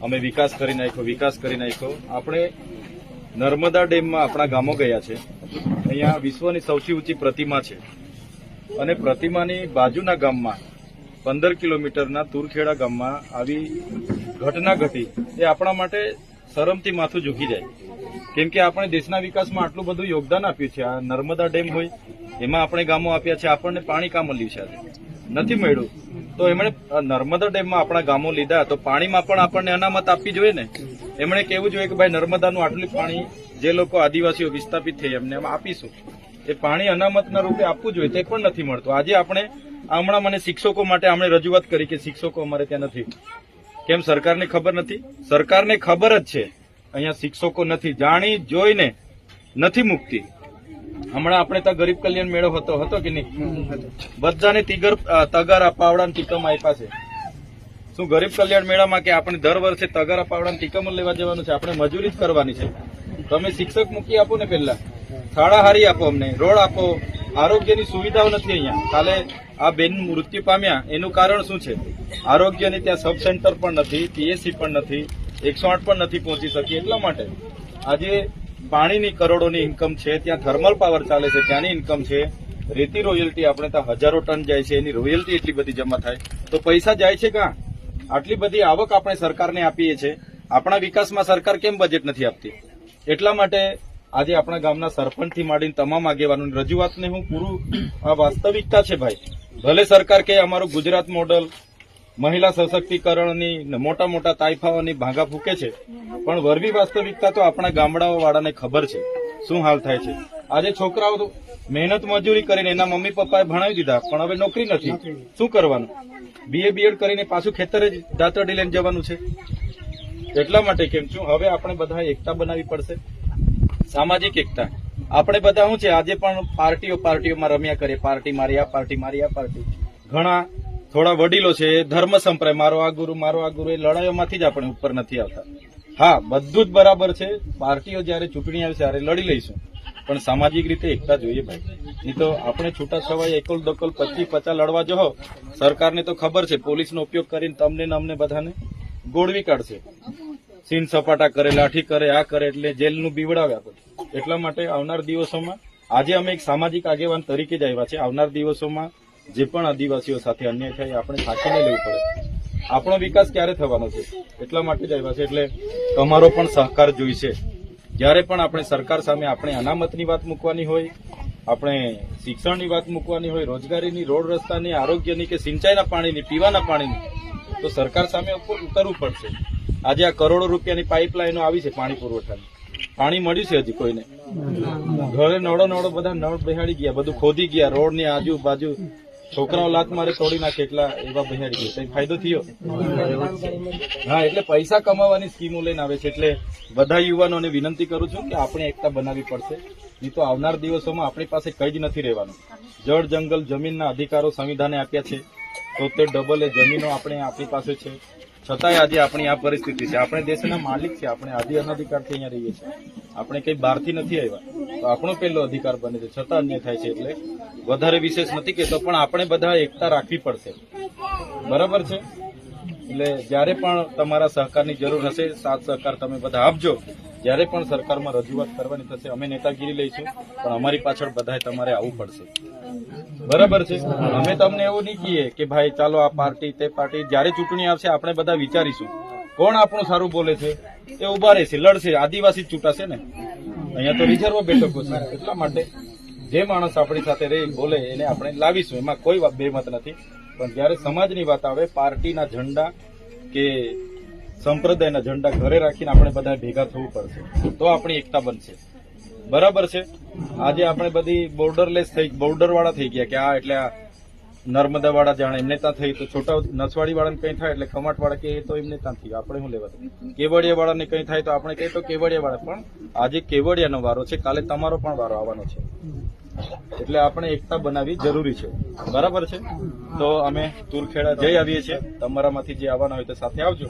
અમે વિકાસ કરી નાખ્યો. આપણે નર્મદા ડેમમાં આપણા ગામો ગયા છે. અહીંયા વિશ્વની સૌથી ઊંચી પ્રતિમા છે અને પ્રતિમાની બાજુના ગામમાં 15 કિલોમીટરના તુરખેડા ગામમાં આવી ઘટના ઘટી એ આપણા માટે શરમથી માથું ઝૂકી જાય. કેમ કે આપણે દેશના વિકાસમાં આટલું બધું યોગદાન આપ્યું છે. આ નર્મદા ડેમ હોય એમાં આપણે ગામો આપ્યા છે. આપણને પાણી કામ મળ્યું છે, આજે નથી મળ્યું તો એમણે નર્મદા ડેમમાં આપણા ગામો લીધા તો પાણીમાં પણ આપણને અનામત આપવી જોઈએ ને. એમણે કહેવું જોઈએ કે ભાઈ નર્મદાનું આટલું પાણી જે લોકો આદિવાસીઓ વિસ્થાપિત થઈ એમને આપીશું. એ પાણી અનામતના રૂપે આપવું જોઈએ, તે પણ નથી મળતું. આજે આપણે હમણાં મને શિક્ષકો માટે આપણે રજૂઆત કરી કે શિક્ષકો અમારે ત્યાં નથી. કેમ સરકારને ખબર નથી? સરકારને ખબર જ છે અહીંયા શિક્ષકો નથી, જાણી જોઈને નથી મૂકતી. હમણાં આપણે ત્યાં ગરીબ કલ્યાણ મેળો હતો કે નહીં? બધાને તગારા પાવડા ટીકમ આપ્યા છે. શું ગરીબ કલ્યાણ મેળામાં કે આપણે દર વર્ષે તગારા પાવડા ટીકમ લેવા જવાનું છે? આપણે મજૂરી જ કરવાની છે. તમે શિક્ષક મૂકી આપો ને, પહેલા શાળા હારી આપો, અમને રોડ આપો. આરોગ્યની સુવિધાઓ નથી અહીંયા. કાલે આ બેન મૃત્યુ પામ્યા એનું કારણ શું છે? આરોગ્યની ત્યાં સબ સેન્ટર પણ નથી, પીએસસી પણ નથી, 108 પણ નથી પહોંચી શકી. એટલા માટે આજે પાણીની કરોડોની ઇન્કમ છે, ત્યાં થર્મલ પાવર ચાલે છે, ત્યાંની ઇન્કમ છે. રેતી રોયલ્ટી આપણે ત્યાં હજારો ટન જાય છે, એની રોયલ્ટી એટલી બધી જમા થાય તો પૈસા જાય છે ક્યાં? આટલી બધી આવક આપણે સરકારને આપીએ છીએ. આપણા વિકાસમાં સરકાર કેમ બજેટ નથી આપતી? એટલા માટે આજે આપણા ગામના સરપંચથી માંડીને તમામ આગેવાનોની રજૂઆતને હું પૂરું આ વાસ્તવિકતા છે ભાઈ. ભલે સરકાર કે અમારું ગુજરાત મોડલ મહિલા સશક્તિકરણની મોટા મોટા તાઇફાઓની ભાંગા ફૂકે છે, પણ વરવી વાસ્તવિકતા તો આપણા ગામડાઓ વાળાને ખબર છે શું હાલ થાય છે. આજે છોકરાઓ તો મહેનત મજૂરી કરીને એના મમ્મી પપ્પાએ ભણાવી દીધા, પણ હવે નોકરી નથી. શું કરવાનું? BA BEd કરીને પાછું ખેતરે જ દાંતરડી લઈને જવાનું છે. એટલા માટે કેમ છું હવે આપણે બધા એકતા બનાવવી પડશે, સામાજિક એકતા. આપણે બધા શું છે આજે પણ પાર્ટીઓમાં રમ્યા કરીએ, પાર્ટી મારી આ પાર્ટી મારી આ પાર્ટી. ઘણા થોડા વડીલો છે ધર્મ સંપ્રદાય મારો આ ગુરુ એ લડાઈઓમાંથી જ આપણે ઉપર નથી આવતા. હા, બધું જ બરાબર છે. પાર્ટીઓ જયારે ચૂંટણી આવે ત્યારે લડી લઈશું, પણ સામાજિક રીતે એકતા જોઈએ ભાઈ. નહીં તો આપણે છૂટા છવાય એકલ દકલ 25-50 લડવા જહો, સરકારને તો ખબર છે પોલીસનો ઉપયોગ કરીને તમને ને અમને બધાને ગોળવી કાઢશે. સીન સપાટા કરે, લાઠી કરે, આ કરે એટલે જેલનું બીવડાવ્યા પછી. એટલા માટે આવનાર દિવસોમાં આજે અમે એક સામાજિક આગેવાન તરીકે જ આવ્યા છે. આવનાર દિવસોમાં જે પણ આદિવાસીઓ સાથે અન્યાય થાય આપણે થાકીને લેવું પડે. આપણો વિકાસ ક્યારે થવાનો છે? એટલા માટે જ આવ્યા છે. એટલે તમારો પણ સહકાર જોઈશે. જ્યારે પણ આપણે સરકાર સામે આપણે અનામતની વાત મૂકવાની હોય, આપણે શિક્ષણની વાત મૂકવાની હોય, રોજગારીની, રોડ રસ્તાની, આરોગ્યની કે સિંચાઈના પાણીની, પીવાના પાણીની, તો સરકાર સામે ઉતરવું પડશે. આજે આ કરોડો રૂપિયાની પાઇપલાઇનો આવી છે પાણી પુરવઠાની, પાણી મળ્યું છે હજી કોઈને? ઘરે નળો બધા નળ બેહાડી ગયા, બધું ખોદી ગયા, રોડની આજુબાજુ છોકરાઓ લાત મારે તોડી નાખે એટલા એવા બેહાડી ગયા. કઈ ફાયદો થયો? હા, એટલે પૈસા કમાવાની સ્કીમો લઈને આવે છે. એટલે બધા યુવાનોને વિનંતી કરું છું કે આપણે એકતા બનાવવી પડશે. નહીં તો આવનાર દિવસોમાં આપણી પાસે કઈ જ નથી રહેવાનું. જળ જંગલ જમીનના અધિકારો સંવિધાને આપ્યા છે, 70 જમીનો આપણી પાસે છે, છતાંય આજે આપણી આ પરિસ્થિતિ છે. આપણે દેશના માલિક છે, આપણે આદિ અનધિકારથી અહીંયા રહીએ છીએ. આપણે કઈ બહારથી નથી આવ્યા, તો આપણો પહેલો અધિકાર બને છે, છતાં અન્યાય થાય છે. એટલે વધારે વિશેષ નથી કહેતો, પણ આપણે બધા એકતા રાખવી પડશે. બરાબર છે? એટલે જ્યારે પણ તમારા સહકારની જરૂર હશે, સાથ સહકાર તમે બધા આપજો. જ્યારે પણ સરકારમાં રજૂઆત કરવાની થશે અમે નેતાગીરી લઈશું, પણ અમારી પાછળ બધાએ તમારે આવવું પડશે. બરાબર છે? અમે તમને એવું નહીં કહીએ કે ભાઈ ચાલો આ પાર્ટી તે પાર્ટી. જ્યારે ચૂંટણી આવશે આપણે બધા વિચારીશું કોણ આપણું સારું બોલે છે, એ ઉભા રહેશે, લડશે. આદિવાસી ચૂંટાશે ને, અહીંયા તો રિઝર્વ બેઠકો છે. એટલા માટે જે માણસ આપણી સાથે રહી બોલે એને આપણે લાવીશું, એમાં કોઈ બેમત નથી. પણ જયારે સમાજની વાત આવે, પાર્ટીના ઝંડા કે સંપ્રદાયના ઝંડા ઘરે રાખીને આપણે બધા ભેગા થવું પડશે, તો આપણી એકતા બનશે. બરાબર છે? આજે આપણે બધી બોર્ડર વાળા થઈ ગયા કે આ એટલે આ નર્મદા વાળા જાણે એમને ત્યાં થઈ, તો છોટા નસવાડી વાળાને કઈ થાય એટલે ખમાટ વાળા કે તો એમને ત્યાં થયું, આપણે શું લેવા? કેવડિયા વાળાને કઈ થાય તો આપણે કહીએ તો કેવડિયા વાળા. પણ આજે કેવડિયાનો વારો છે, કાલે તમારો પણ વારો આવવાનો છે. એટલે આપણે એકતા બનાવવી જરૂરી છે. બરાબર છે? તો અમે તુરખેડા જઈ આવીએ છીએ. તમારામાંથી જે આવવાના હોય તો સાથે આવજો.